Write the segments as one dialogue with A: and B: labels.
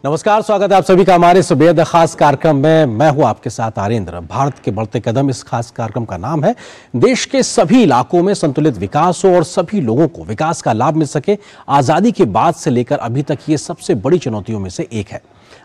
A: नमस्कार, स्वागत है आप सभी का हमारे इस बेहद खास कार्यक्रम में। मैं हूं आपके साथ आरेंद्र। भारत के बढ़ते कदम इस खास कार्यक्रम का नाम है। देश के सभी इलाकों में संतुलित विकास हो और सभी लोगों को विकास का लाभ मिल सके। आजादी के बाद से लेकर अभी तक ये सबसे बड़ी चुनौतियों में से एक है।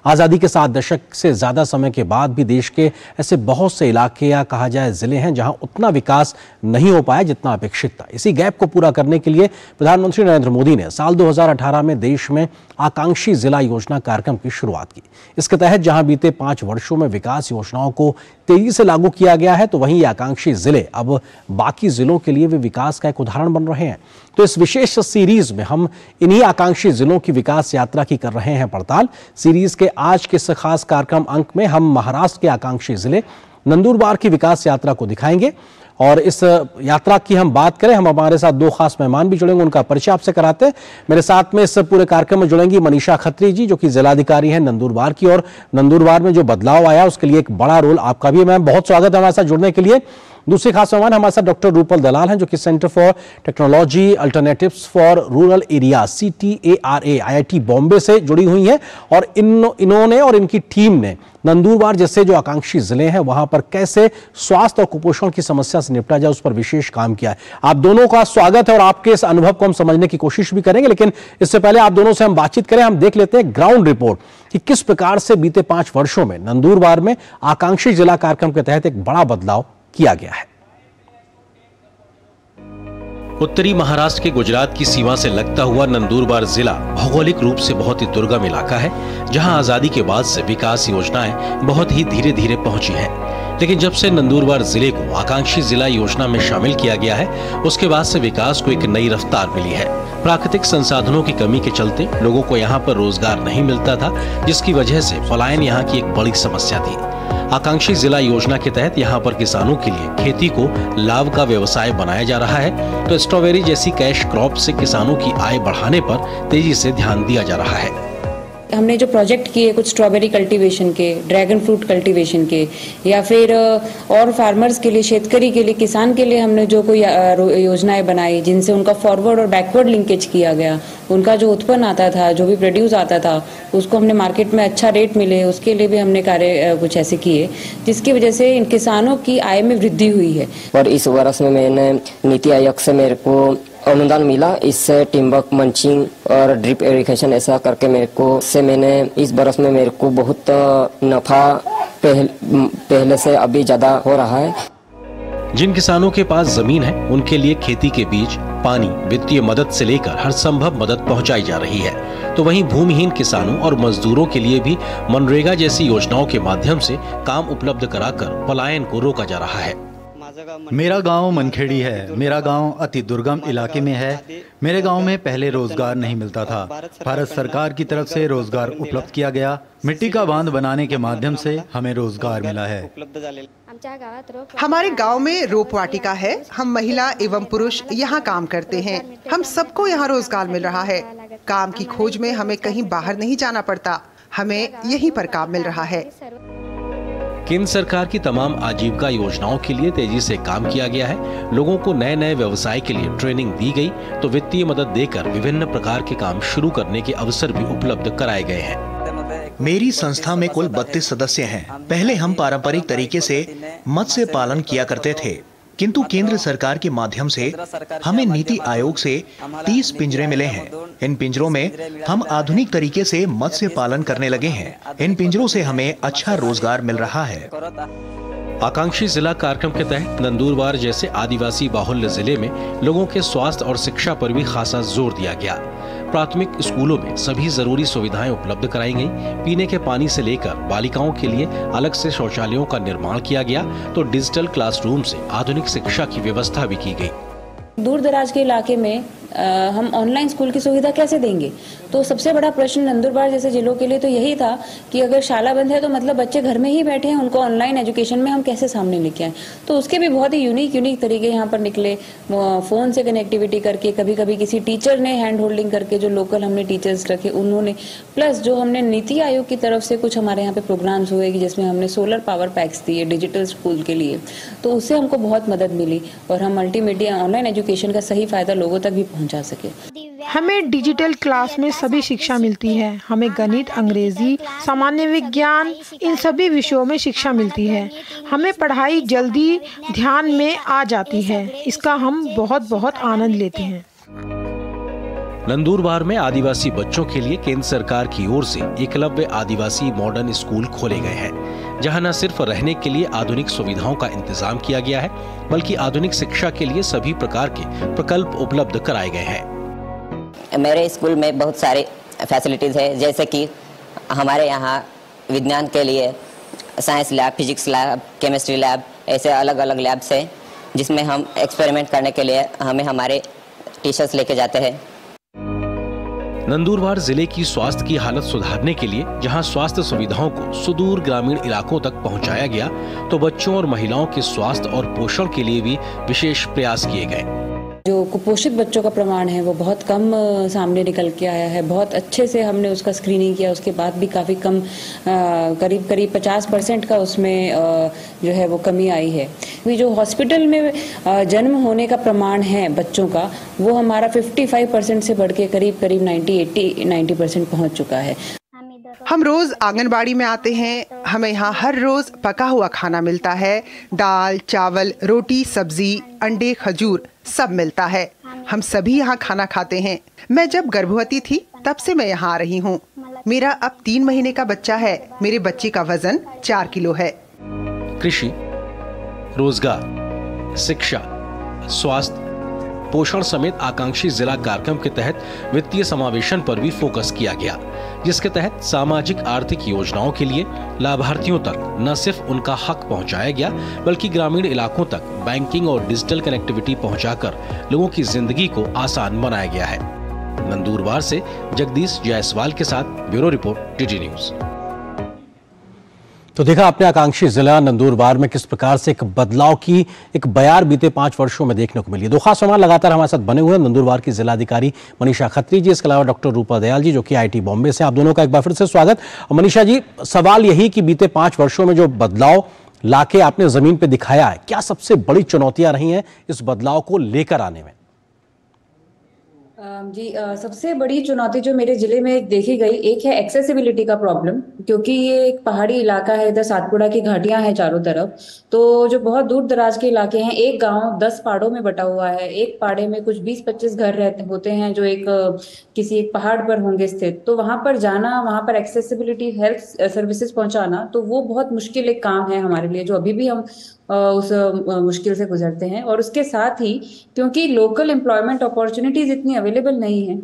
A: आजादी के 7 दशक से ज्यादा समय के बाद भी देश के ऐसे बहुत से इलाके या कहा जाए जिले हैं जहां उतना विकास नहीं हो पाया जितना अपेक्षित था। इसी गैप को पूरा करने के लिए प्रधानमंत्री नरेंद्र मोदी ने साल 2018 में देश में आकांक्षी जिला योजना कार्यक्रम की शुरुआत की। इसके तहत जहां बीते 5 वर्षों में विकास योजनाओं को तेजी से लागू किया गया है, तो वहीं आकांक्षी जिले अब बाकी जिलों के लिए भी विकास का एक उदाहरण बन रहे हैं। तो इस विशेष सीरीज में हम इन्हीं आकांक्षी जिलों की विकास यात्रा की कर रहे हैं पड़ताल। सीरीज के आज के इस खास कार्यक्रम अंक में हम महाराष्ट्र के आकांक्षी जिले नंदुरबार की विकास यात्रा को दिखाएंगे। और इस यात्रा की हम बात करें, हम हमारे साथ 2 खास मेहमान भी जुड़ेंगे, उनका परिचय आपसे कराते हैं। मेरे साथ में इस पूरे कार्यक्रम में जुड़ेंगी मनीषा खत्री जी, जो कि जिलाधिकारी हैं नंदुरबार की, और नंदुरबार में जो बदलाव आया उसके लिए एक बड़ा रोल आपका भी है। मैम, बहुत स्वागत है हमारे साथ जुड़ने के लिए। दूसरे खास मेहमान हमारे साथ डॉक्टर रूपल दलाल हैं, जो कि centre for technology alternatives for rural area CTARA IIT Bombay से जुड़ी हुई हैं। और इन्होंने और इनकी टीम ने नंदुरबार जैसे जो आकांक्षी जिले हैं वहां पर कैसे स्वास्थ्य और कुपोषण की समस्या से निपटा जाए उस पर विशेष काम किया है। आप दोनों का स्वागत है और आपके इस अनुभव को हम समझने की कोशिश भी करेंगे। लेकिन इससे पहले आप दोनों से हम बातचीत करें, हम देख लेते हैं ग्राउंड रिपोर्ट कि किस प्रकार से बीते 5 वर्षों में नंदुरबार में आकांक्षी जिला कार्यक्रम के तहत एक बड़ा बदलाव किया गया है। उत्तरी महाराष्ट्र के गुजरात की सीमा से लगता हुआ नंदुरबार जिला भौगोलिक रूप से बहुत ही दुर्गम इलाका है, जहां आजादी के बाद से विकास योजनाएं बहुत ही धीरे धीरे पहुंची हैं। लेकिन जब से नंदुरबार जिले को आकांक्षी जिला योजना में शामिल किया गया है, उसके बाद से विकास को एक नई रफ्तार मिली है। प्राकृतिक संसाधनों की कमी के चलते लोगों को यहाँ पर रोजगार नहीं मिलता था, जिसकी वजह से पलायन यहाँ की एक बड़ी समस्या थी। आकांक्षी जिला योजना के तहत यहाँ पर किसानों के लिए खेती को लाभ का व्यवसाय बनाया जा रहा है। तो स्ट्रॉबेरी जैसी कैश क्रॉप से किसानों की आय बढ़ाने पर तेजी से ध्यान दिया जा रहा है।
B: हमने जो प्रोजेक्ट किए कुछ स्ट्रॉबेरी कल्टीवेशन के, ड्रैगन फ्रूट कल्टीवेशन के, या फिर और फार्मर्स के लिए, शेतकरी के लिए, किसान के लिए हमने जो कोई योजनाएं बनाई जिनसे उनका फॉरवर्ड और बैकवर्ड लिंकेज किया गया। उनका जो उत्पन्न आता था, जो भी प्रोड्यूस आता था, उसको हमने मार्केट में अच्छा रेट मिले, उसके लिए भी हमने कार्य कुछ ऐसे किए जिसकी वजह से इन किसानों की आय में वृद्धि हुई है।
C: और इस वर्ष में मैंने नीति आयोग से मेरे को अनुदान मिला। इससे टिम्बक मंचिंग और ड्रिप इरिगेशन ऐसा करके मैंने इस बरस में मेरे को बहुत नफा पहले से अभी ज्यादा हो रहा है।
A: जिन किसानों के पास जमीन है उनके लिए खेती के बीज, पानी, वित्तीय मदद से लेकर हर संभव मदद पहुंचाई जा रही है। तो वहीं भूमिहीन किसानों और मजदूरों के लिए भी मनरेगा जैसी योजनाओं के माध्यम से काम उपलब्ध कराकर पलायन को रोका जा रहा है।
D: मेरा गांव मनखेड़ी है। मेरा गांव अति दुर्गम इलाके में है। मेरे गांव में पहले रोजगार नहीं मिलता था। भारत सरकार की तरफ से रोजगार उपलब्ध किया गया। मिट्टी का बांध बनाने के माध्यम से हमें रोजगार मिला है।
E: हमारे गांव में रोप वाटिका है। हम महिला एवं पुरुष यहाँ काम करते हैं। हम सबको यहाँ रोजगार मिल रहा है। काम की खोज में हमें कहीं बाहर नहीं जाना पड़ता, हमें यहीं पर काम मिल रहा है।
A: केंद्र सरकार की तमाम आजीविका योजनाओं के लिए तेजी से काम किया गया है। लोगों को नए नए व्यवसाय के लिए ट्रेनिंग दी गई, तो वित्तीय मदद देकर विभिन्न प्रकार के काम शुरू करने के अवसर भी उपलब्ध कराए गए हैं।
F: मेरी संस्था में कुल 32 सदस्य हैं। पहले हम पारंपरिक तरीके से मत्स्य पालन किया करते थे, किंतु केंद्र सरकार के माध्यम से हमें नीति आयोग से 30 पिंजरे मिले हैं। इन पिंजरों में हम आधुनिक तरीके से मत्स्य पालन करने लगे हैं। इन पिंजरों से हमें अच्छा रोजगार मिल रहा है।
A: आकांक्षी जिला कार्यक्रम के तहत नंदुरबार जैसे आदिवासी बाहुल्य जिले में लोगों के स्वास्थ्य और शिक्षा पर भी खासा जोर दिया गया। प्राथमिक स्कूलों में सभी जरूरी सुविधाएं उपलब्ध कराई गई। पीने के पानी से लेकर बालिकाओं के लिए अलग से शौचालयों का निर्माण किया गया, तो डिजिटल क्लासरूम से आधुनिक शिक्षा की व्यवस्था भी की गई।
B: दूर दराज के इलाके में हम ऑनलाइन स्कूल की सुविधा कैसे देंगे? तो सबसे बड़ा प्रश्न नंदुरबार जैसे जिलों के लिए तो यही था कि अगर शाला बंद है तो मतलब बच्चे घर में ही बैठे हैं, उनको ऑनलाइन एजुकेशन में हम कैसे सामने लेके आए। तो उसके भी बहुत ही यूनिक तरीके यहाँ पर निकले। फोन से कनेक्टिविटी करके, कभी कभी किसी टीचर ने हैंड होल्डिंग करके, जो लोकल हमने टीचर्स रखे उन्होंने, प्लस जो हमने नीति आयोग की तरफ से कुछ हमारे यहाँ पे प्रोग्राम्स हुए कि जिसमें हमने सोलर पावर पैक्स दिए डिजिटल स्कूल के लिए, तो उससे हमको बहुत मदद मिली और हम मल्टीमीडिया ऑनलाइन एजुकेशन का सही फायदा लोगों तक भी पहुंचा सके।
G: हमें डिजिटल क्लास में सभी शिक्षा मिलती है। हमें गणित, अंग्रेजी, सामान्य विज्ञान, इन सभी विषयों में शिक्षा मिलती है। हमें पढ़ाई जल्दी ध्यान में आ जाती है। इसका हम बहुत बहुत आनंद लेते हैं।
A: नंदुरबार में आदिवासी बच्चों के लिए केंद्र सरकार की ओर से एकलव्य आदिवासी मॉडर्न स्कूल खोले गए हैं, जहां न सिर्फ रहने के लिए आधुनिक सुविधाओं का इंतजाम किया गया है, बल्कि आधुनिक शिक्षा के लिए सभी प्रकार के प्रकल्प उपलब्ध कराए गए हैं।
C: मेरे स्कूल में बहुत सारे फैसिलिटीज है, जैसे कि हमारे यहाँ विज्ञान के लिए science lab, physics lab, chemistry lab, ऐसे अलग अलग लैब्स हैं, जिसमें हम एक्सपेरिमेंट करने के लिए हमें हमारे टीचर्स लेके जाते हैं।
A: नंदुरबार जिले की स्वास्थ्य की हालत सुधारने के लिए जहां स्वास्थ्य सुविधाओं को सुदूर ग्रामीण इलाकों तक पहुंचाया गया, तो बच्चों और महिलाओं के स्वास्थ्य और पोषण के लिए भी विशेष प्रयास किए गए।
B: जो कुपोषित बच्चों का प्रमाण है वो बहुत कम सामने निकल के आया है। बहुत अच्छे से हमने उसका स्क्रीनिंग किया, उसके बाद भी काफ़ी कम, करीब 50% का उसमें जो है वो कमी आई है। अभी जो हॉस्पिटल में जन्म होने का प्रमाण है बच्चों का, वो हमारा 55% से बढ़ के करीब 90% पहुंच चुका है।
E: हम रोज आंगनबाड़ी में आते हैं। हमें यहाँ हर रोज पका हुआ खाना मिलता है। दाल, चावल, रोटी, सब्जी, अंडे, खजूर सब मिलता है। हम सभी यहाँ खाना खाते हैं। मैं जब गर्भवती थी तब से मैं यहाँ आ रही हूँ। मेरा अब 3 महीने का बच्चा है। मेरे बच्चे का वजन 4 किलो है।
A: कृषि, रोजगार, शिक्षा, स्वास्थ्य, पोषण समेत आकांक्षी जिला कार्यक्रम के तहत वित्तीय समावेशन पर भी फोकस किया गया, जिसके तहत सामाजिक आर्थिक योजनाओं के लिए लाभार्थियों तक न सिर्फ उनका हक पहुंचाया गया, बल्कि ग्रामीण इलाकों तक बैंकिंग और डिजिटल कनेक्टिविटी पहुंचाकर लोगों की जिंदगी को आसान बनाया गया है। नंदुरबार से जगदीश जायसवाल के साथ ब्यूरो रिपोर्ट, टीटी न्यूज। तो देखा आपने आकांक्षी जिला नंदुरबार में किस प्रकार से एक बदलाव की एक बयार बीते 5 वर्षों में देखने को मिली। दो खास मेहमान लगातार हमारे साथ बने हुए हैं, नंदुरबार की जिलाधिकारी मनीषा खत्री जी, इसके अलावा डॉक्टर रूपा दयाल जी जो कि IIT बॉम्बे से। आप दोनों का एक बार फिर से स्वागत। मनीषा जी, सवाल यही कि बीते 5 वर्षों में जो बदलाव लाके आपने जमीन पे दिखाया है, क्या सबसे बड़ी चुनौतियां रही हैं इस बदलाव को लेकर आने में?
B: जी, सबसे बड़ी चुनौती जो मेरे जिले में देखी गई, एक है एक्सेसिबिलिटी का प्रॉब्लम, क्योंकि ये एक पहाड़ी इलाका है, इधर सातपुड़ा की घाटियां हैं चारों तरफ, तो जो बहुत दूर दराज के इलाके हैं। एक गांव 10 पहाड़ों में बटा हुआ है। एक पहाड़े में कुछ 20-25 घर होते हैं जो किसी एक पहाड़ पर होंगे स्थित। तो वहां पर जाना, वहां पर एक्सेसिबिलिटी हेल्थ सर्विसेज पहुंचाना, तो वो बहुत मुश्किल एक काम है हमारे लिए, जो अभी भी हम उस मुश्किल से गुजरते हैं। और उसके साथ ही क्योंकि लोकल एम्प्लॉयमेंट अपॉर्चुनिटीज इतनी अवेलेबल नहीं है,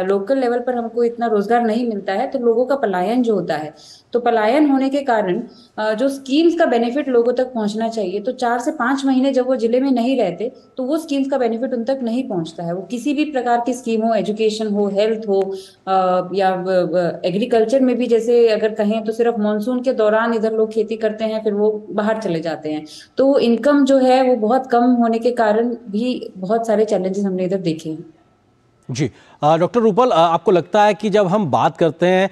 B: लोकल लेवल पर हमको इतना रोजगार नहीं मिलता है, तो लोगों का पलायन जो होता है, तो पलायन होने के कारण जो स्कीम्स का बेनिफिट लोगों तक पहुंचना चाहिए, तो 4 से 5 महीने जब वो जिले में नहीं रहते, तो वो स्कीम्स का बेनिफिट उन तक नहीं पहुंचता है। वो किसी भी प्रकार की स्कीम हो, एजुकेशन हो, हेल्थ हो, या एग्रीकल्चर में भी, जैसे अगर कहें तो सिर्फ मानसून के दौरान इधर लोग खेती करते हैं, फिर वो बाहर चले जाते हैं, तो इनकम जो है वो बहुत कम होने के कारण भी बहुत सारे चैलेंजेस हमने इधर देखे हैं।
A: जी, डॉक्टर रूपल, आपको लगता है कि जब हम बात करते हैं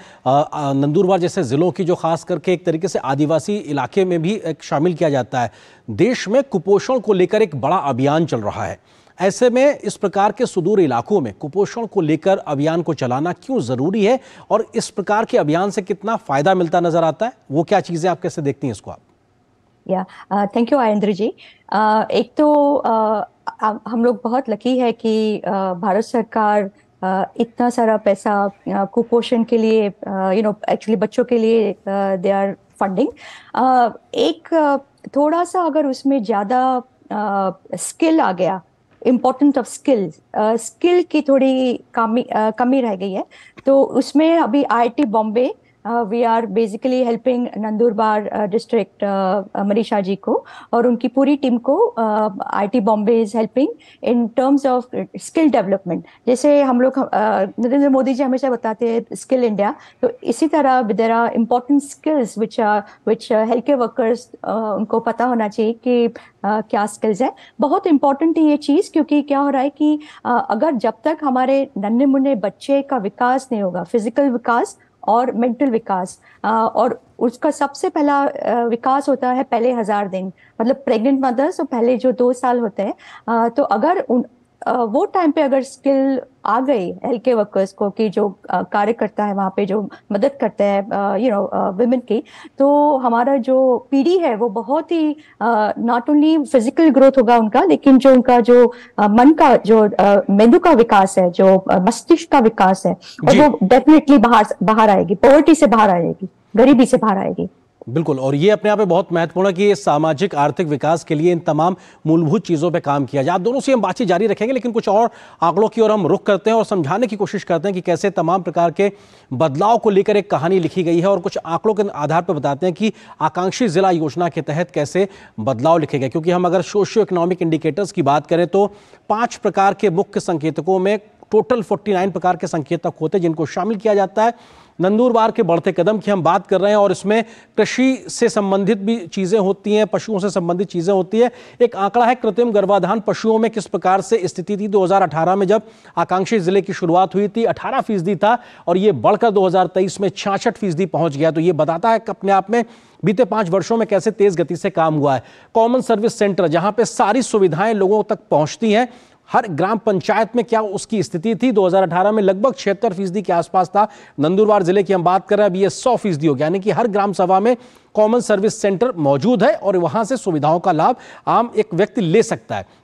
A: नंदुरबार जैसे जिलों की, जो खास करके एक तरीके से आदिवासी इलाके में भी एक शामिल किया जाता है, देश में कुपोषण को लेकर एक बड़ा अभियान चल रहा है, ऐसे में इस प्रकार के सुदूर इलाकों में कुपोषण को लेकर अभियान को चलाना क्यों जरूरी है और इस प्रकार के अभियान से कितना फायदा मिलता नजर आता है? वो क्या चीजें आप कैसे देखती हैं इसको आप?
H: थैंक यू आयेंद्र जी। एक तो हम लोग बहुत लकी है कि भारत सरकार इतना सारा पैसा कुपोषण के लिए, एक्चुअली बच्चों के लिए दे आर फंडिंग। एक थोड़ा सा अगर उसमें ज़्यादा स्किल आ गया, इम्पोर्टेंट ऑफ स्किल की थोड़ी कमी रह गई है, तो उसमें अभी IIT Bombay we are basically helping Nandurbar district Manisha ji को और उनकी पूरी टीम को। IIT Bombay is helping in terms of skill development. जैसे हम लोग नरेंद्र मोदी जी हमेशा बताते हैं स्किल इंडिया, तो इसी तरह there are important skills which health care workers उनको पता होना चाहिए कि क्या स्किल्स है। बहुत इम्पोर्टेंट है ये चीज़, क्योंकि क्या हो रहा है कि अगर जब तक हमारे नन्हे मुन्ने बच्चे का विकास नहीं होगा, फिजिकल विकास और मेंटल विकास, और उसका सबसे पहला विकास होता है पहले 1000 दिन, मतलब प्रेग्नेंट मदर्स, तो पहले जो 2 साल होते हैं, तो अगर वो टाइम पे अगर स्किल आ गई हेल्थ केयर वर्कर्स को कि जो कार्य करता है वहाँ पे, जो मदद करते हैं विमेन की, तो हमारा जो पीढ़ी है वो बहुत ही नॉट ओनली फिजिकल ग्रोथ होगा उनका, लेकिन जो उनका जो मन का, जो मेंदु का विकास है, जो मस्तिष्क का विकास है, और वो डेफिनेटली बाहर आएगी, पॉवर्टी से बाहर आएगी, गरीबी से बाहर आएगी।
A: बिल्कुल, और ये अपने आप में बहुत महत्वपूर्ण है कि सामाजिक आर्थिक विकास के लिए इन तमाम मूलभूत चीज़ों पे काम किया जाए। आप दोनों से हम बातचीत जारी रखेंगे, लेकिन कुछ और आंकड़ों की ओर हम रुख करते हैं और समझाने की कोशिश करते हैं कि कैसे तमाम प्रकार के बदलाव को लेकर एक कहानी लिखी गई है, और कुछ आंकड़ों के आधार पर बताते हैं कि आकांक्षी जिला योजना के तहत कैसे बदलाव लिखे गए। क्योंकि हम अगर सोशियो इकोनॉमिक इंडिकेटर्स की बात करें तो 5 प्रकार के मुख्य संकेतकों में टोटल 49 प्रकार के संकेतक होते हैं जिनको शामिल किया जाता है। नंदुरबार के बढ़ते कदम की हम बात कर रहे हैं, और इसमें कृषि से संबंधित भी चीज़ें होती हैं, पशुओं से संबंधित चीज़ें होती है। एक आंकड़ा है कृत्रिम गर्भाधान पशुओं में किस प्रकार से स्थिति थी 2018 में, जब आकांक्षी जिले की शुरुआत हुई थी 18% था, और ये बढ़कर 2023 में 66% पहुंच गया। तो ये बताता है कि अपने आप में बीते 5 वर्षों में कैसे तेज गति से काम हुआ है। कॉमन सर्विस सेंटर, जहां पे सारी सुविधाएं लोगों तक पहुंचती हैं, हर ग्राम पंचायत में क्या उसकी स्थिति थी 2018 में, लगभग 76% के आसपास था। नंदुरबार जिले की हम बात कर रहे हैं, अभी ये 100% हो गया, यानी कि हर ग्राम सभा में कॉमन सर्विस सेंटर मौजूद है और वहां से सुविधाओं का लाभ आम एक व्यक्ति ले सकता है।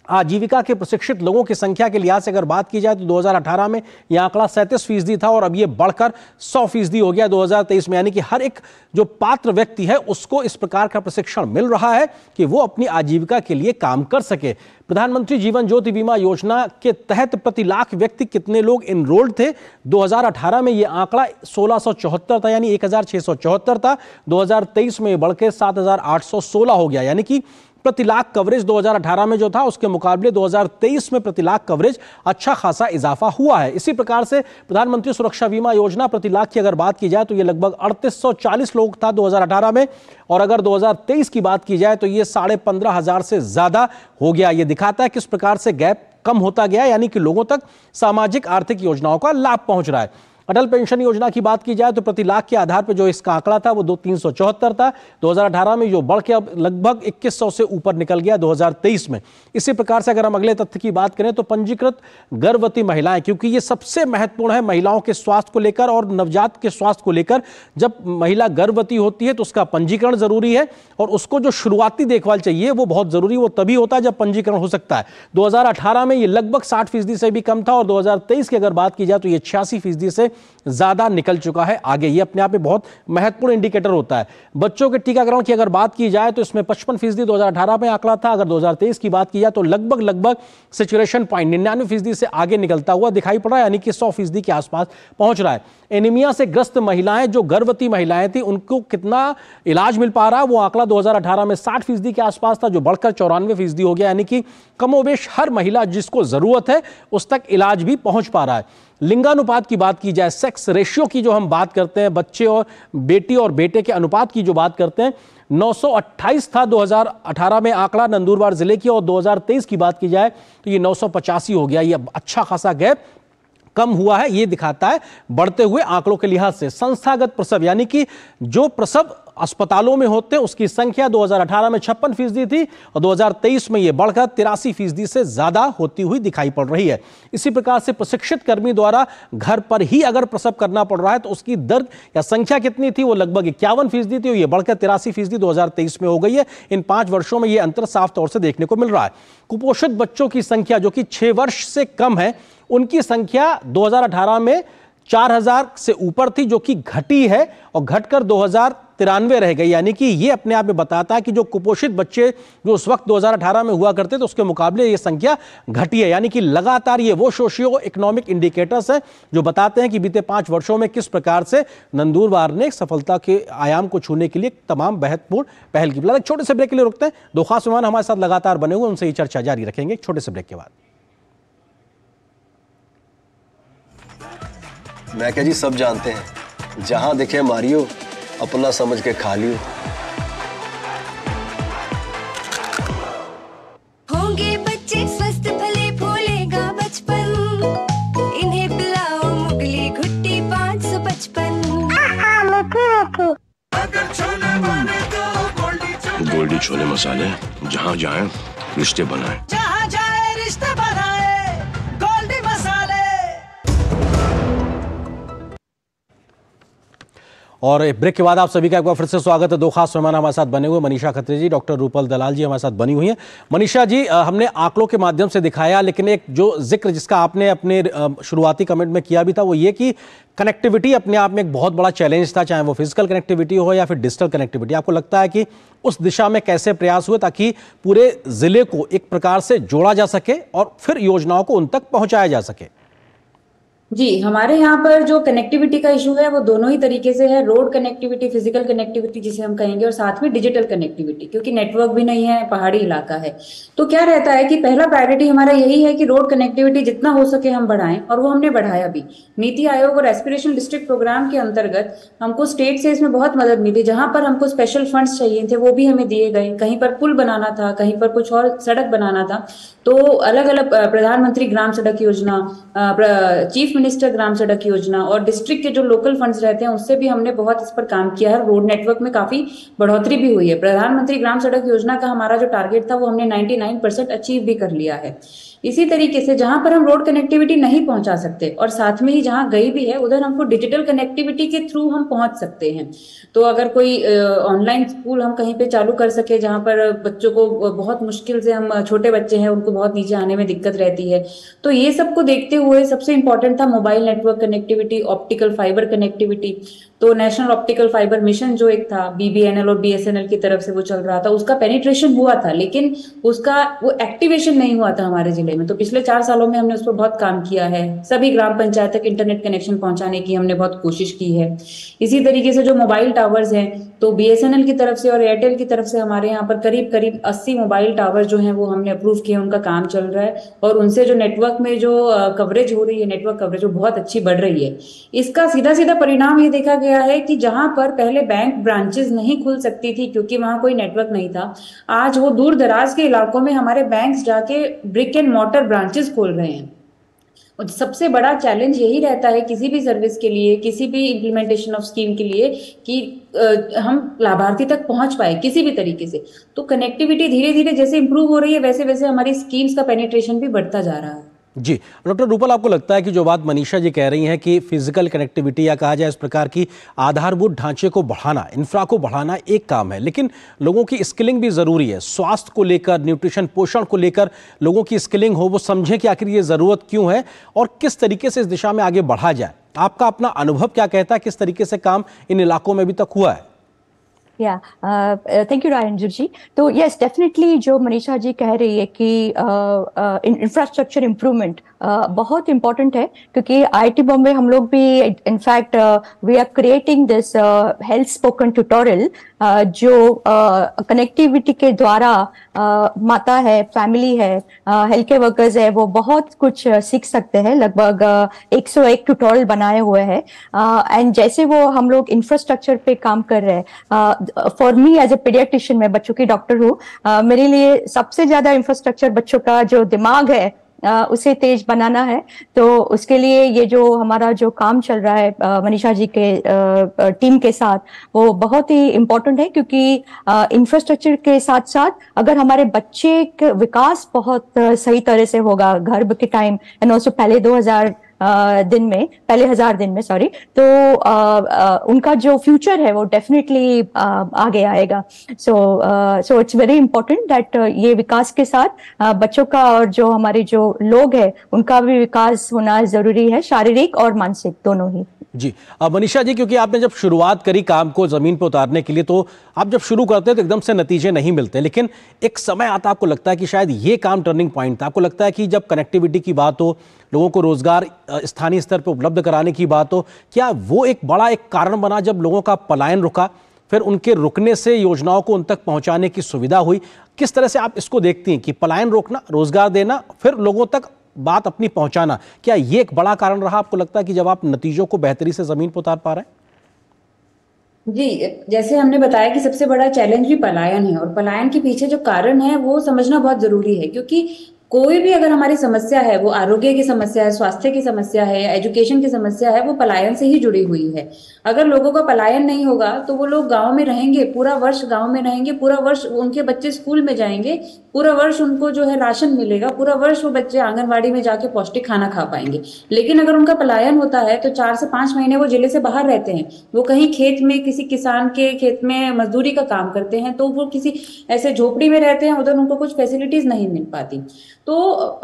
A: आजीविका के प्रशिक्षित लोगों की संख्या के लिहाज से अगर बात की जाए तो 2018 में यह आंकड़ा 37% था, और अब यह बढ़कर 100% हो गया 2023 में। यानी कि हर एक जो पात्र व्यक्ति है उसको इस प्रकार का प्रशिक्षण मिल रहा है कि वो अपनी आजीविका के लिए काम कर सके। प्रधानमंत्री जीवन ज्योति बीमा योजना के तहत प्रति लाख व्यक्ति कितने लोग इनरोल्ड थे 2018 में, यह आंकड़ा 1674 था, यानी 1674 था। 2023 में बढ़कर 7816 हो गया, यानी कि प्रति लाख कवरेज 2018 में जो था उसके मुकाबले 2023 में प्रति लाख कवरेज अच्छा खासा इजाफा हुआ है। इसी प्रकार से प्रधानमंत्री सुरक्षा बीमा योजना प्रति लाख की अगर बात की जाए तो ये लगभग 3840 लोग था 2018 में, और अगर 2023 की बात की जाए तो ये 15,500 से ज्यादा हो गया। ये दिखाता है किस प्रकार से गैप कम होता गया, यानी कि लोगों तक सामाजिक आर्थिक योजनाओं का लाभ पहुंच रहा है। अटल पेंशन योजना की बात की जाए तो प्रति लाख के आधार पर जो इसका आंकड़ा था वो 374 था 2018 में, जो बढ़ के अब लगभग 2100 से ऊपर निकल गया 2023 में। इसी प्रकार से अगर हम अगले तथ्य की बात करें तो पंजीकृत गर्भवती महिलाएं, क्योंकि ये सबसे महत्वपूर्ण है महिलाओं के स्वास्थ्य को लेकर और नवजात के स्वास्थ्य को लेकर। जब महिला गर्भवती होती है तो उसका पंजीकरण जरूरी है, और उसको जो शुरुआती देखभाल चाहिए वो बहुत जरूरी, वो तभी होता है जब पंजीकरण हो सकता है। 2018 में ये लगभग 60% से भी कम था, और 2023 की अगर बात की जाए तो ये 86% से ज्यादा निकल चुका है आगे। ये अपने आप में बहुत महत्वपूर्ण इंडिकेटर होता है। बच्चों के टीकाकरण की अगर बात की जाए तो इसमें 55% 2018 में आंकड़ा था, अगर 2023 की बात की जाए तो लगभग सैचुरेशन पॉइंट 99% से आगे निकलता हुआ दिखाई पड़ रहा है, यानी कि 100% के आसपास पहुंच रहा है। एनीमिया से ग्रस्त महिलाएं, जो गर्भवती महिलाएं थी, उनको कितना इलाज मिल पा रहा है, वो आंकड़ा 2018 में 60% के आसपास था, जो बढ़कर 94% हो गया, यानी कि कमोबेश हर महिला जिसको जरूरत है उस तक इलाज भी पहुंच पा रहा है। लिंगानुपात की बात की जाए, सेक्स रेशियो की जो हम बात करते हैं, बच्चे और बेटी और बेटे के अनुपात की जो बात करते हैं, 928 था 2018 में आंकड़ा नंदुरबार जिले की, और 2023 की बात की जाए तो ये 985 हो गया। ये अच्छा खासा गैप कम हुआ है, ये दिखाता है बढ़ते हुए आंकड़ों के लिहाज से। संस्थागत प्रसव, यानी कि जो प्रसव अस्पतालों में होते हैं उसकी संख्या 2018 में 56% थी, और 2023 में यह बढ़कर 83% से ज्यादा होती हुई दिखाई पड़ रही है। इसी प्रकार से प्रशिक्षित कर्मी द्वारा घर पर ही अगर प्रसव करना पड़ रहा है तो उसकी दर या संख्या कितनी थी, वो लगभग 51% थी, और यह बढ़कर 83% 2023 में हो गई है। इन 5 वर्षों में यह अंतर साफ तौर से देखने को मिल रहा है। कुपोषित बच्चों की संख्या जो कि 6 वर्ष से कम है, उनकी संख्या 2018 में 4000 से ऊपर थी, जो कि घटी है और घटकर 2093 रह गई। यानी कि ये अपने आप में बताता है कि जो कुपोषित बच्चे जो उस वक्त 2018 में हुआ करते थे उसके मुकाबले ये संख्या घटी है। यानी कि लगातार ये वो सोशियो इकोनॉमिक इंडिकेटर्स हैं जो बताते हैं कि बीते 5 वर्षों में किस प्रकार से नंदुरबार ने सफलता के आयाम को छूने के लिए तमाम महत्वपूर्ण पहल की। एक छोटे से ब्रेक के लिए रुकते हैं। 2 खास मेहमान हमारे साथ लगातार बने हुए, उनसे ये चर्चा जारी रखेंगे छोटे से ब्रेक के बाद।
I: मैं क्या जी, सब जानते हैं, जहां दिखे मारियो, अपना समझ के खा लियो।
J: होंगे बच्चे स्वस्थ भले फूलेगा बचपन, इन्हें पिलाओ मुगली घुट्टी 555। अगर छोले बने तो गोल्डी छोले मसाले, जहाँ जाए रिश्ते बनाए, जहाँ जाए रिश्ते बनाए।
A: और ब्रेक के बाद आप सभी का एक बार फिर से स्वागत है। दो खास मेहमान हमारे साथ बने हुए, मनीषा खत्री जी, डॉक्टर रूपल दलाल जी हमारे साथ बनी हुई हैं। मनीषा जी, हमने आंकड़ों के माध्यम से दिखाया, लेकिन एक जो जिक्र जिसका आपने अपने शुरुआती कमेंट में किया भी था वो ये कि कनेक्टिविटी अपने आप में एक बहुत बड़ा चैलेंज था, चाहे वो फिजिकल कनेक्टिविटी हो या फिर डिजिटल कनेक्टिविटी। आपको लगता है कि उस दिशा में कैसे प्रयास हुए ताकि पूरे जिले को एक प्रकार से जोड़ा जा सके और फिर योजनाओं को उन तक पहुंचाया जा सके?
B: जी, हमारे यहाँ पर जो कनेक्टिविटी का इशू है वो दोनों ही तरीके से है। रोड कनेक्टिविटी, फिजिकल कनेक्टिविटी जिसे हम कहेंगे, और साथ में डिजिटल कनेक्टिविटी, क्योंकि नेटवर्क भी नहीं है, पहाड़ी इलाका है। तो क्या रहता है कि पहला प्रायोरिटी हमारा यही है कि रोड कनेक्टिविटी जितना हो सके हम बढ़ाएं, और वो हमने बढ़ाया भी। नीति आयोग और एस्पिरेशन डिस्ट्रिक्ट प्रोग्राम के अंतर्गत हमको स्टेट से इसमें बहुत मदद मिली। जहां पर हमको स्पेशल फंड्स चाहिए थे वो भी हमें दिए गए। कहीं पर पुल बनाना था, कहीं पर कुछ और सड़क बनाना था, तो अलग अलग प्रधानमंत्री ग्राम सड़क योजना, चीफ मिनिस्टर ग्राम सड़क योजना और डिस्ट्रिक्ट के जो लोकल फंड्स रहते हैं उससे भी हमने बहुत इस पर काम किया है। रोड नेटवर्क में काफी बढ़ोतरी भी हुई है। प्रधानमंत्री ग्राम सड़क योजना का हमारा जो टारगेट था वो हमने 99% अचीव भी कर लिया है। इसी तरीके से जहां पर हम रोड कनेक्टिविटी नहीं पहुंचा सकते और साथ में ही जहां गई भी है उधर हमको डिजिटल कनेक्टिविटी के थ्रू हम पहुंच सकते हैं। तो अगर कोई ऑनलाइन स्कूल हम कहीं पे चालू कर सके जहां पर बच्चों को बहुत मुश्किल से, हम छोटे बच्चे हैं उनको बहुत नीचे आने में दिक्कत रहती है, तो ये सबको देखते हुए सबसे इंपॉर्टेंट था mobile network connectivity, optical fibre connectivity. तो नेशनल ऑप्टिकल फाइबर मिशन जो एक था, BBNL और BSNL की तरफ से वो चल रहा था, उसका पेनिट्रेशन हुआ था, लेकिन उसका वो एक्टिवेशन नहीं हुआ था हमारे जिले में। तो पिछले 4 सालों में हमने उस पर बहुत काम किया है। सभी ग्राम पंचायत तक इंटरनेट कनेक्शन पहुंचाने की हमने बहुत कोशिश की है। इसी तरीके से जो मोबाइल टावर्स हैं, तो BSNL की तरफ से और एयरटेल की तरफ से हमारे यहाँ पर करीब करीब 80 मोबाइल टावर जो हैं वो हमने अप्रूव किए, उनका काम चल रहा है। और उनसे जो नेटवर्क में जो कवरेज हो रही है, नेटवर्क कवरेज वो बहुत अच्छी बढ़ रही है। इसका सीधा सीधा परिणाम ये देखा गया है कि जहां पर पहले बैंक ब्रांचेस नहीं खुल सकती थी क्योंकि वहां कोई नेटवर्क नहीं था, आज वो दूर दराज के इलाकों में हमारे बैंक्स जाके ब्रिक एंड मॉर्टर ब्रांचेस खोल रहे हैं। और सबसे बड़ा चैलेंज यही रहता है किसी भी सर्विस के लिए, किसी भी इम्प्लीमेंटेशन ऑफ स्कीम के लिए, कि हम लाभार्थी तक पहुंच पाए किसी भी तरीके से। तो कनेक्टिविटी धीरे धीरे जैसे इंप्रूव हो रही है वैसे वैसे हमारी स्कीम्स का पेनिट्रेशन भी बढ़ता जा रहा है।
A: जी डॉक्टर रूपल, आपको लगता है कि जो बात मनीषा जी कह रही हैं कि फिजिकल कनेक्टिविटी या कहा जाए इस प्रकार की आधारभूत ढांचे को बढ़ाना, इंफ्रा को बढ़ाना एक काम है, लेकिन लोगों की स्किलिंग भी ज़रूरी है। स्वास्थ्य को लेकर, न्यूट्रिशन, पोषण को लेकर लोगों की स्किलिंग हो, वो समझें कि आखिर ये ज़रूरत क्यों है और किस तरीके से इस दिशा में आगे बढ़ा जाए। आपका अपना अनुभव क्या कहता है, किस तरीके से काम इन इलाकों में अभी तक हुआ है?
H: थैंक यू राजेंद्र जी। तो यस, डेफिनेटली जो मनीषा जी कह रही है कि इंफ्रास्ट्रक्चर इम्प्रूवमेंट बहुत इम्पोर्टेंट है, क्योंकि IIT बॉम्बे हम लोग भी in fact we are creating this health spoken tutorial जो कनेक्टिविटी के द्वारा माता है, फैमिली है, हेल्थ केयर वर्कर्स है, वो बहुत कुछ सीख सकते हैं। लगभग 101 ट्यूटोरियल बनाए हुए हैं। एंड जैसे वो हम लोग इंफ्रास्ट्रक्चर पे काम कर रहे हैं, for me as a paediatrician, मैं बच्चों की डॉक्टर हूँ, मेरे लिए सबसे ज्यादा इंफ्रास्ट्रक्चर बच्चों का जो दिमाग है उसे तेज बनाना है। तो उसके लिए ये जो हमारा जो काम चल रहा है मनीषा जी के टीम के साथ, वो बहुत ही इम्पोर्टेंट है, क्योंकि इंफ्रास्ट्रक्चर के साथ साथ अगर हमारे बच्चे का विकास बहुत सही तरह से होगा गर्भ के टाइम एंड ऑल्सो पहले 1000 दिन में सॉरी, तो उनका जो फ्यूचर है वो डेफिनेटली आगे आएगा। So it's very important that ये विकास के साथ बच्चों का और जो हमारे जो लोग हैं उनका भी विकास होना जरूरी है, शारीरिक और मानसिक दोनों ही।
A: जी मनीषा जी, क्योंकि आपने जब शुरुआत करी काम को जमीन पर उतारने के लिए, तो आप जब शुरू करते हैं तो एकदम से नतीजे नहीं मिलते, लेकिन एक समय आता आपको लगता है कि शायद ये काम टर्निंग पॉइंट था। आपको लगता है कि जब कनेक्टिविटी की बात हो, लोगों को रोजगार स्थानीय स्तर पर उपलब्ध कराने की बात हो, क्या वो एक बड़ा एक कारण बना जब लोगों का पलायन रुका, फिर उनके रुकने से योजनाओं को उन तक पहुंचाने की सुविधा हुई? किस तरह से आप इसको देखती हैं कि पलायन रोकना, रोजगार देना, फिर लोगों तक बात अपनी पहुंचाना, क्या ये एक बड़ा कारण रहा आपको लगता है कि जब आप नतीजों को बेहतरी से जमीन पर उतार पा रहे हैं?
B: जी, जैसे हमने बताया कि सबसे बड़ा चैलेंज भी पलायन है, और पलायन के पीछे जो कारण है वो समझना बहुत जरूरी है, क्योंकि कोई भी अगर हमारी समस्या है, वो आरोग्य की समस्या है, स्वास्थ्य की समस्या है या एजुकेशन की समस्या है, वो पलायन से ही जुड़ी हुई है। अगर लोगों का पलायन नहीं होगा तो वो लोग गांव में रहेंगे, पूरा वर्ष गांव में रहेंगे, पूरा वर्ष उनके बच्चे स्कूल में जाएंगे, पूरा वर्ष उनको जो है राशन मिलेगा, पूरा वर्ष वो बच्चे आंगनबाड़ी में जाके पौष्टिक खाना खा पाएंगे। लेकिन अगर उनका पलायन होता है तो 4 से 5 महीने वो जिले से बाहर रहते हैं, वो कहीं खेत में किसी किसान के खेत में मजदूरी का काम करते हैं, तो वो किसी ऐसे झोपड़ी में रहते हैं, उधर उनको कुछ फैसिलिटीज नहीं मिल पाती। तो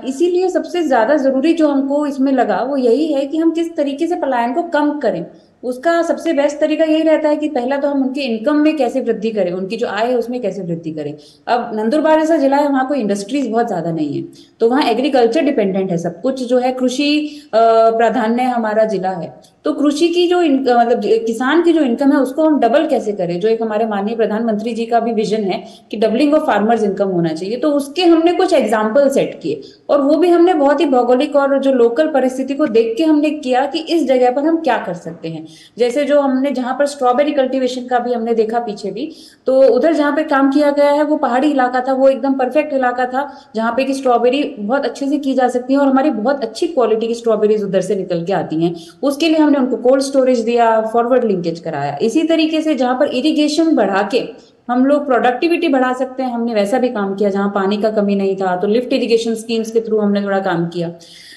B: इसीलिए सबसे ज्यादा जरूरी जो हमको इसमें लगा वो यही है कि हम किस तरीके से पलायन को कम करें। उसका सबसे बेस्ट तरीका यही रहता है कि पहला तो हम उनके इनकम में कैसे वृद्धि करें, उनकी जो आय है उसमें कैसे वृद्धि करें। अब नंदुरबार जैसा जिला है, वहाँ कोई इंडस्ट्रीज बहुत ज्यादा नहीं है, तो वहाँ एग्रीकल्चर डिपेंडेंट है, सब कुछ जो है कृषि प्राधान्य हमारा जिला है। तो कृषि की जो मतलब किसान की जो इनकम है उसको हम डबल कैसे करें, जो एक हमारे माननीय प्रधानमंत्री जी का भी विजन है कि डबलिंग ऑफ फार्मर्स इनकम होना चाहिए। तो उसके हमने कुछ एग्जाम्पल सेट किए, और वो भी हमने बहुत ही भौगोलिक और जो लोकल परिस्थिति को देख के हमने किया कि इस जगह पर हम क्या कर सकते हैं। जैसे जो हमने जहां पर स्ट्रॉबेरी कल्टीवेशन का भी हमने देखा पीछे भी, तो उधर जहां पे काम किया गया है वो पहाड़ी इलाका था, वो एकदम परफेक्ट इलाका था जहां पे की स्ट्रॉबेरी बहुत अच्छे से की जा सकती है, और हमारी बहुत अच्छी क्वालिटी की स्ट्रॉबेरीज उधर से निकल के आती हैं। उसके लिए हमने उनको कोल्ड स्टोरेज दिया, फॉरवर्ड लिंकेज कराया। इसी तरीके से जहां पर इरिगेशन बढ़ा के हम लोग प्रोडक्टिविटी बढ़ा सकते हैं, हमने वैसा भी काम किया। जहां पानी का कमी नहीं था तो लिफ्ट इरिगेशन स्कीम्स के थ्रू हमने थोड़ा काम किया।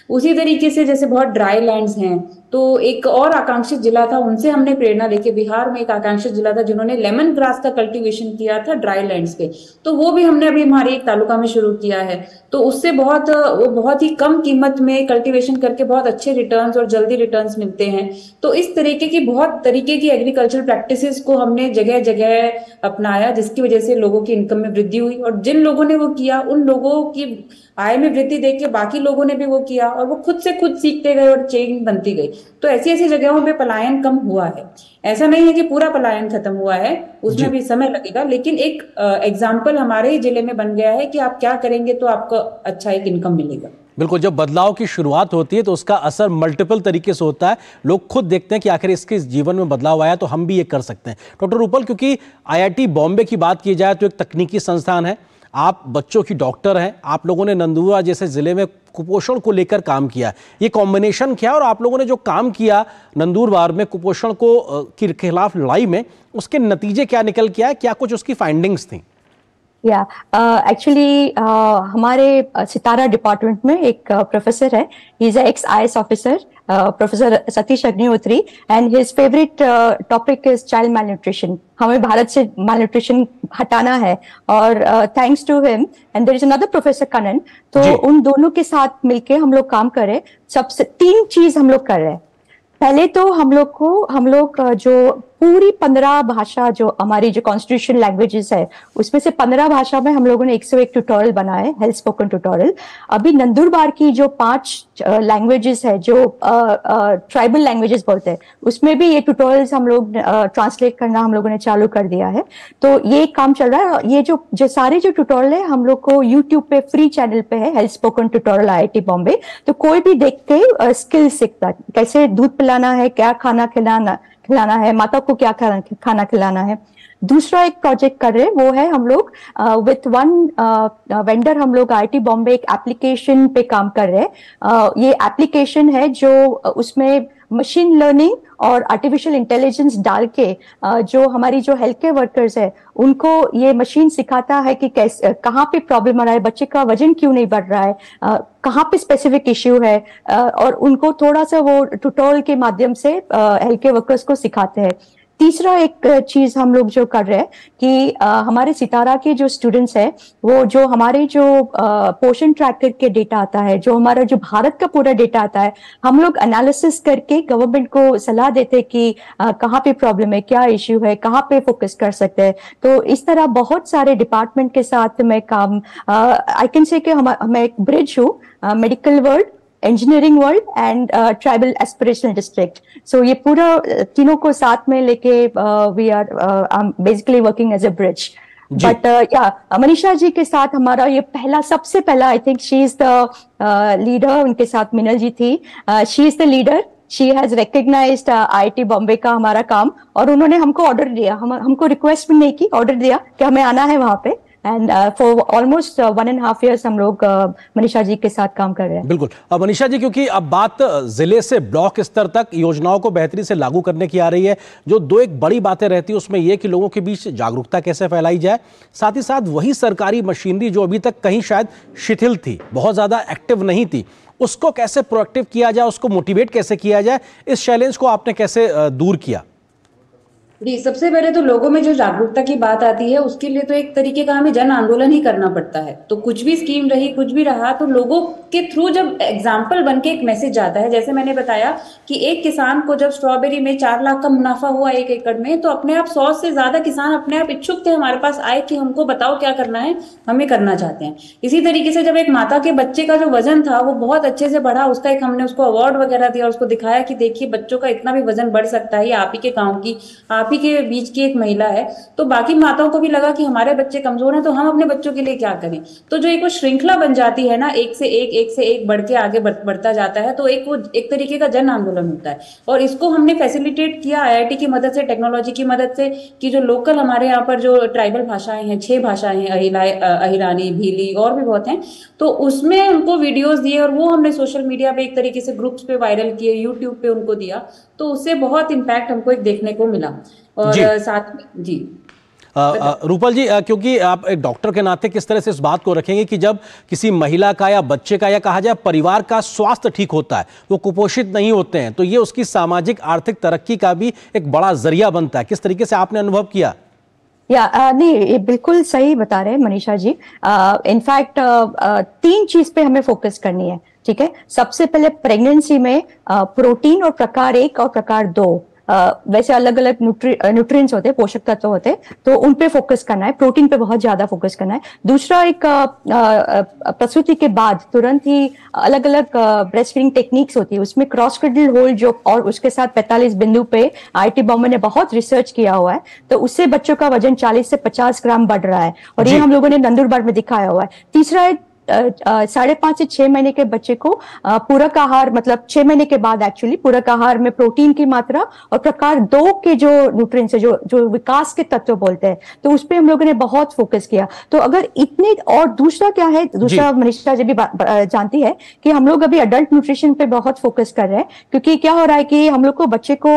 B: उसी तरीके से जैसे बहुत ड्राई लैंड्स हैं, तो एक और आकांक्षित जिला था, उनसे हमने प्रेरणा लेके, बिहार में एक आकांक्षित जिला था जिन्होंने लेमन ग्रास का कल्टीवेशन किया था ड्राई लैंड्स पे, तो वो भी हमने अभी हमारे एक तालुका में शुरू किया है। तो उससे वो बहुत ही कम कीमत में कल्टीवेशन करके बहुत अच्छे रिटर्न्स और जल्दी रिटर्न्स मिलते हैं। तो इस तरीके की बहुत तरीके की एग्रीकल्चर प्रैक्टिसेस को हमने जगह जगह अपनाया, जिसकी वजह से लोगों की इनकम में वृद्धि हुई, और जिन लोगों ने वो किया उन लोगों की आय में वृद्धि देख के बाकी लोगों ने भी वो किया, और वो खुद से खुद सीखते गए और चेन बनती गई। तो ऐसी ऐसी जगहों पे पलायन कम हुआ है। ऐसा नहीं है कि पूरा पलायन खत्म हुआ है, उसमें भी समय लगेगा, लेकिन एक एग्जाम्पल हमारे ही जिले में बन गया है कि आप क्या करेंगे तो आपको अच्छा एक इनकम मिलेगा।
A: बिल्कुल, जब बदलाव की शुरुआत होती है तो उसका असर मल्टीपल तरीके से होता है। लोग खुद देखते हैं कि आखिर इसके जीवन में बदलाव आया तो हम भी ये कर सकते हैं। डॉक्टर रूपल, क्योंकि IIT बॉम्बे की बात की जाए तो एक तकनीकी संस्थान है, आप बच्चों की डॉक्टर हैं, आप लोगों ने नंदुरबार जैसे जिले में कुपोषण को लेकर काम किया, ये कॉम्बिनेशन क्या है, और आप लोगों ने जो काम किया नंदुरबार में कुपोषण को के खिलाफ लड़ाई में, उसके नतीजे क्या निकल के आए, क्या कुछ उसकी फाइंडिंग्स थी?
H: एक्चुअली हमारे सितारा डिपार्टमेंट में एक प्रोफेसर है, he is ex IAS officer, professor Satish Agnihotri, and his favourite topic is child malnutrition। हमें भारत से malnutrition हटाना है, और thanks to him and there is another professor Kannan, तो उन दोनों के साथ मिलके हम लोग काम कर रहे। सबसे 3 चीज हम लोग कर रहे हैं। पहले तो हम लोग जो पूरी 15 भाषा, जो हमारी जो कॉन्स्टिट्यूशन लैंग्वेजेस है उसमें से 15 भाषा में हम लोगों ने 101 ट्यूटोरियल बनाए, हेल्थ स्पोकन ट्यूटोरियल। अभी नंदुरबार की जो 5 लैंग्वेजेस है, जो ट्राइबल लैंग्वेजेस बोलते हैं, उसमें भी ये ट्यूटोरियल्स हम लोग ट्रांसलेट करना हम लोगों ने चालू कर दिया है। तो ये काम चल रहा है। ये जो सारे जो ट्यूटोरियल है हम लोग को यूट्यूब पे फ्री चैनल पे है, health spoken tutorial IIT Bombay. तो कोई भी देख के स्किल सीखता है, कैसे दूध पिलाना है, क्या खाना खिलाना है, माता को क्या खाना खिलाना है। दूसरा एक प्रोजेक्ट कर रहे हैं, वो है हम लोग विथ वन वेंडर हम लोग IIT बॉम्बे एक एप्लीकेशन पे काम कर रहे हैं। ये एप्लीकेशन है जो उसमें मशीन लर्निंग और आर्टिफिशियल इंटेलिजेंस डाल के जो हमारी जो हेल्थ केयर वर्कर्स है उनको ये मशीन सिखाता है कि कैसे, कहाँ पे प्रॉब्लम आ रहा है, बच्चे का वजन क्यों नहीं बढ़ रहा है, कहाँ पे स्पेसिफिक इश्यू है, और उनको थोड़ा सा वो ट्यूटोरियल के माध्यम से हेल्थ केयर वर्कर्स को सिखाते हैं। तीसरा एक चीज हम लोग जो कर रहे हैं कि हमारे सितारा के जो स्टूडेंट्स हैं, वो जो हमारे जो पोषण ट्रैकर के डेटा आता है, जो हमारा जो भारत का पूरा डेटा आता है, हम लोग एनालिसिस करके गवर्नमेंट को सलाह देते हैं कि कहाँ पे प्रॉब्लम है, क्या इश्यू है, कहाँ पे फोकस कर सकते हैं। तो इस तरह बहुत सारे डिपार्टमेंट के साथ मैं काम, आई कैन से कि मैं एक ब्रिज हूँ, medical world, engineering world and tribal aspirational district. So ये पूरा तीनों को साथ में लेके we are basically working as a bridge. But Manisha ji के साथ हमारा ये सबसे पहला I think she is the leader, उनके साथ मिनल जी थी, she is the leader, she has recognised IIT Bombay का हमारा काम, और उन्होंने हमको ऑर्डर दिया, हमको रिक्वेस्ट भी नहीं की, ऑर्डर दिया कि हमें आना है वहां पे। एंड फॉर ऑलमोस्ट 1.5 years हम लोग मनीषा जी के साथ काम कर रहे हैं।
A: बिल्कुल। अब मनीषा जी, क्योंकि अब बात जिले से ब्लॉक स्तर तक योजनाओं को बेहतरी से लागू करने की आ रही है, जो एक बड़ी बातें रहती है उसमें यह कि लोगों के बीच जागरूकता कैसे फैलाई जाए, साथ ही साथ वही सरकारी मशीनरी जो अभी तक कहीं शायद शिथिल थी, बहुत ज्यादा एक्टिव नहीं थी, उसको कैसे प्रोएक्टिव किया जाए, उसको मोटिवेट कैसे किया जाए, इस चैलेंज को आपने कैसे दूर किया?
B: जी, सबसे पहले तो लोगों में जो जागरूकता की बात आती है उसके लिए तो एक तरीके का हमें जन आंदोलन ही करना पड़ता है। तो कुछ भी स्कीम रही, कुछ भी रहा, तो लोगों के थ्रू जब एग्जाम्पल बन के एक मैसेज जाता है, जैसे मैंने बताया कि एक किसान को जब स्ट्रॉबेरी में 4 लाख का मुनाफा हुआ 1 एकड़ में, तो अपने आप 100 से ज्यादा किसान अपने आप इच्छुक थे, हमारे पास आए कि हमको बताओ क्या करना है, हमें करना चाहते हैं। इसी तरीके से जब एक माता के बच्चे का जो वजन था वो बहुत अच्छे से बढ़ा, उसका एक हमने उसको अवार्ड वगैरह दिया, उसको दिखाया कि देखिए बच्चों का इतना भी वजन बढ़ सकता है, ये आप ही के गाँव की, आप ही के बीच की एक महिला है। तो बाकी माताओं को भी लगा कि हमारे बच्चे कमजोर हैं तो हम अपने बच्चों के लिए क्या करें। तो जो एक वो श्रृंखला बन जाती है ना, एक से एक बढ़ के आगे बढ़ता जाता है, तो एक तरीके का जन आंदोलन होता है। और इसको हमने फैसिलिटेट किया IIT की मदद से, टेक्नोलॉजी की मदद से, कि जो लोकल हमारे यहाँ पर जो ट्राइबल भाषाएं हैं, 6 भाषाएं हैं, अहिरानी, भीली और भी बहुत हैं, तो उसमें उनको वीडियोस दिए और वो हमने सोशल मीडिया पे एक तरीके से ग्रुप्स पे वायरल किए, यूट्यूब पे उनको दिया, तो उससे बहुत इम्पैक्ट हमको एक देखने को मिला। और साथ में जी
A: रूपल जी, क्योंकि आप एक डॉक्टर के नाते किस तरह से इस बात को रखेंगे कि जब किसी महिला का या बच्चे का या कहा जाए परिवार का स्वास्थ्य ठीक होता है, वो कुपोषित नहीं होते हैं, तो ये उसकी सामाजिक आर्थिक तरक्की का भी एक बड़ा जरिया बनता है। किस तरीके से आपने अनुभव किया?
H: नहीं, ये बिल्कुल सही बता रहे हैं मनीषा जी। इनफैक्ट 3 चीज पे हमें फोकस करनी है, ठीक है। सबसे पहले प्रेगनेंसी में प्रोटीन और प्रकार 1 और प्रकार 2, वैसे अलग अलग न्यूट्रिएंट्स होते हैं, पोषक तत्व होते हैं, तो उन पे फोकस करना है, प्रोटीन पे बहुत ज्यादा फोकस करना है। दूसरा, एक प्रसूति के बाद तुरंत ही अलग अलग ब्रेस्ट फीडिंग टेक्निक्स होती है, उसमें क्रॉस क्रेडल होल्ड जो, और उसके साथ 45 बिंदु पे IIT बॉम्बे ने बहुत रिसर्च किया हुआ है, तो उससे बच्चों का वजन 40 से 50 ग्राम बढ़ रहा है, और ये हम लोगों ने नंदुरबार में दिखाया हुआ है। तीसरा है 5.5 से 6 महीने के बच्चे को पूरक आहार, मतलब 6 महीने के बाद एक्चुअली पूरक आहार में प्रोटीन की मात्रा और प्रकार 2 के जो न्यूट्रिएंट्स है, जो विकास के तत्व बोलते हैं, तो उस पे हम लोगों ने बहुत फोकस किया। तो अगर इतने, और दूसरा क्या है, दूसरा मनीषा जी भी जानती है कि हम लोग अभी अडल्ट न्यूट्रिशन पे बहुत फोकस कर रहे हैं, क्योंकि क्या हो रहा है कि हम लोग को बच्चे को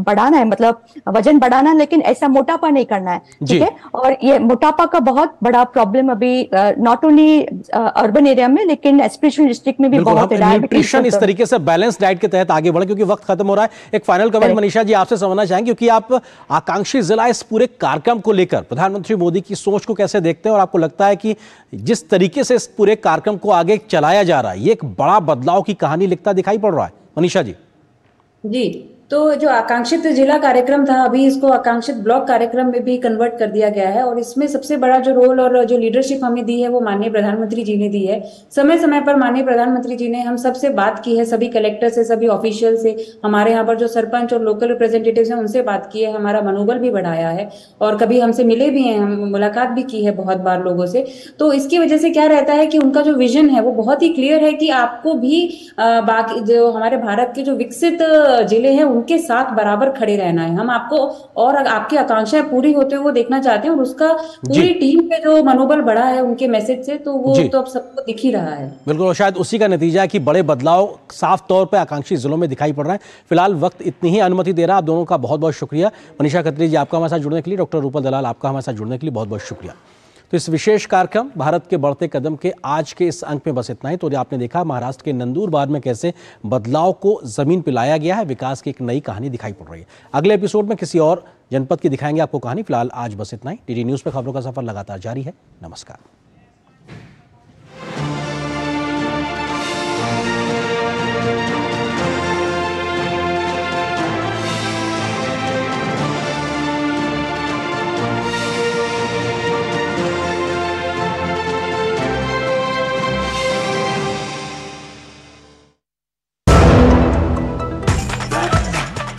H: बढ़ाना है, मतलब वजन बढ़ाना, लेकिन ऐसा मोटापा नहीं करना है, ठीक है। और ये मोटापा का बहुत बड़ा प्रॉब्लम अभी नॉट ओनली अर्बन एरिया में, लेकिन एस्पिरेशनल डिस्ट्रिक्ट में भी बहुत है।
A: न्यूट्रिशन इस तरीके से बैलेंस डाइट के तहत आगे बढ़े, क्योंकि वक्त खत्म हो रहा है। एक फाइनल कमेंट मनीषा जी आपसे समझना चाहेंगे, क्योंकि आप आकांक्षी जिला इस पूरे कार्यक्रम को लेकर प्रधानमंत्री मोदी की सोच को कैसे देखते हैं, और आपको लगता है कि जिस तरीके से इस पूरे कार्यक्रम को आगे चलाया जा रहा है, ये एक बड़ा बदलाव की कहानी लिखता दिखाई पड़ रहा है? मनीषा जी
B: जी, तो जो आकांक्षित जिला कार्यक्रम था, अभी इसको आकांक्षित ब्लॉक कार्यक्रम में भी कन्वर्ट कर दिया गया है, और इसमें सबसे बड़ा जो रोल और जो लीडरशिप हमें दी है वो माननीय प्रधानमंत्री जी ने दी है। समय समय पर माननीय प्रधानमंत्री जी ने हम सबसे बात की है, सभी कलेक्टर से, सभी ऑफिशियल से, हमारे यहाँ पर जो सरपंच और लोकल रिप्रेजेंटेटिव्स हैं उनसे बात की है, हमारा मनोबल भी बढ़ाया है, और कभी हमसे मिले भी हैं, हम मुलाकात भी की है बहुत बार लोगों से। तो इसकी वजह से क्या रहता है कि उनका जो विजन है वो बहुत ही क्लियर है कि आपको भी बाकी जो हमारे भारत के जो विकसित जिले हैं उनके साथ बराबर खड़े रहना है। हम आपको और आपकी आकांक्षाएं पूरी होते हुए देखना चाहते हैं, और उसका पूरी टीम पे जो मनोबल बढ़ा है उनके मैसेज से, तो वो तो अब सबको दिख ही रहा है।
A: बिल्कुल, और शायद उसी का नतीजा है कि बड़े बदलाव साफ तौर पे आकांक्षी जिलों में दिखाई पड़ रहा है। फिलहाल वक्त इतनी ही अनुमति दे रहा है। आप दोनों का बहुत बहुत शुक्रिया। मनीषा खत्री जी आपका हमारे साथ जुड़ने के लिए, डॉक्टर रूपल दलाल आपका हमारे साथ जुड़ने के लिए बहुत बहुत शुक्रिया। तो इस विशेष कार्यक्रम भारत के बढ़ते कदम के आज के इस अंक में बस इतना ही। तो आपने देखा महाराष्ट्र के नंदुरबार में कैसे बदलाव को जमीन पे लाया गया है, विकास की एक नई कहानी दिखाई पड़ रही है। अगले एपिसोड में किसी और जनपद की दिखाएंगे आपको कहानी। फिलहाल आज बस इतना ही। DD न्यूज़ पे खबरों का सफर लगातार जारी है। नमस्कार।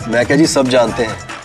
I: मैं क्या जी, सब जानते हैं